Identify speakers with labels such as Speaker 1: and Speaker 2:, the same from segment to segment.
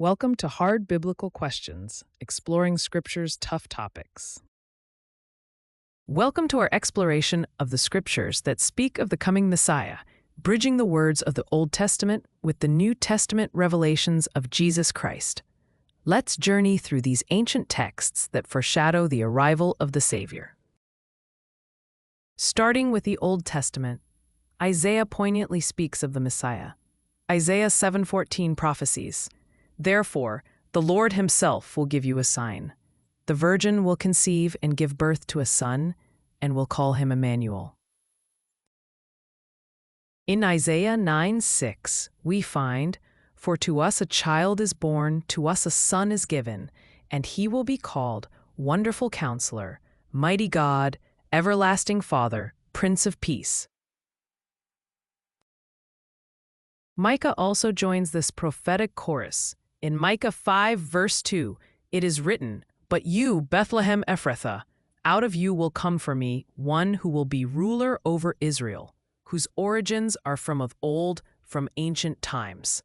Speaker 1: Welcome to Hard Biblical Questions, exploring Scripture's tough topics. Welcome to our exploration of the Scriptures that speak of the coming Messiah, bridging the words of the Old Testament with the New Testament revelations of Jesus Christ. Let's journey through these ancient texts that foreshadow the arrival of the Savior. Starting with the Old Testament, Isaiah poignantly speaks of the Messiah. Isaiah 7:14 Prophecies. Therefore, the Lord himself will give you a sign. The virgin will conceive and give birth to a son, and will call him Emmanuel. In Isaiah 9:6, we find, For to us a child is born, to us a son is given, and he will be called Wonderful Counselor, Mighty God, Everlasting Father, Prince of Peace. Micah also joins this prophetic chorus. In Micah 5, verse 2, it is written, But you, Bethlehem Ephrathah, out of you will come for me one who will be ruler over Israel, whose origins are from of old, from ancient times.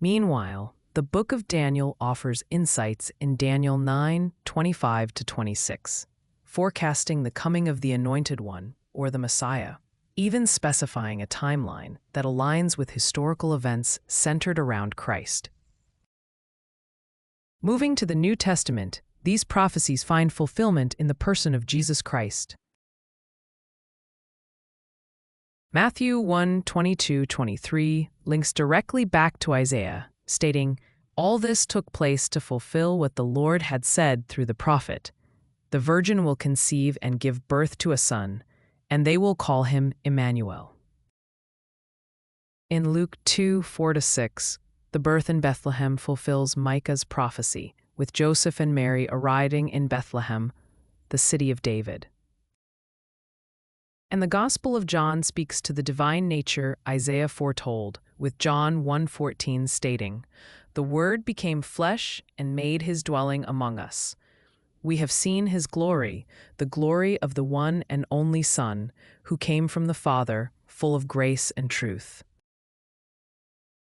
Speaker 1: Meanwhile, the book of Daniel offers insights in Daniel 9:25-26, forecasting the coming of the Anointed One, or the Messiah, even specifying a timeline that aligns with historical events centered around Christ. Moving to the New Testament, these prophecies find fulfillment in the person of Jesus Christ. Matthew 1:22-23 links directly back to Isaiah, stating, All this took place to fulfill what the Lord had said through the prophet. The virgin will conceive and give birth to a son, and they will call him Emmanuel. In Luke 2:4-6, the birth in Bethlehem fulfills Micah's prophecy, with Joseph and Mary arriving in Bethlehem, the city of David. And the Gospel of John speaks to the divine nature Isaiah foretold, with John 1:14 stating, The Word became flesh and made his dwelling among us. We have seen his glory, the glory of the one and only Son, who came from the Father, full of grace and truth.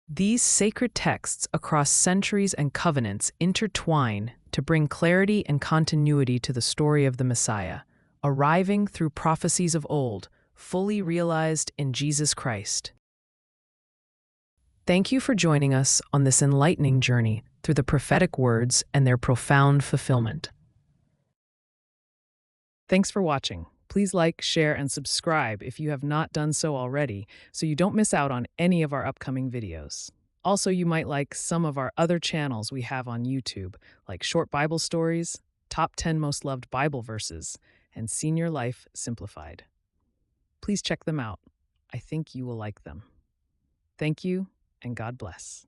Speaker 1: These sacred texts across centuries and covenants intertwine to bring clarity and continuity to the story of the Messiah, arriving through prophecies of old, fully realized in Jesus Christ. Thank you for joining us on this enlightening journey through the prophetic words and their profound fulfillment. Thanks for watching. Please like, share, and subscribe if you have not done so already, so you don't miss out on any of our upcoming videos. Also, you might like some of our other channels we have on YouTube, like Short Bible Stories, Top 10 Most Loved Bible Verses, and Senior Life Simplified. Please check them out. I think you will like them. Thank you, and God bless.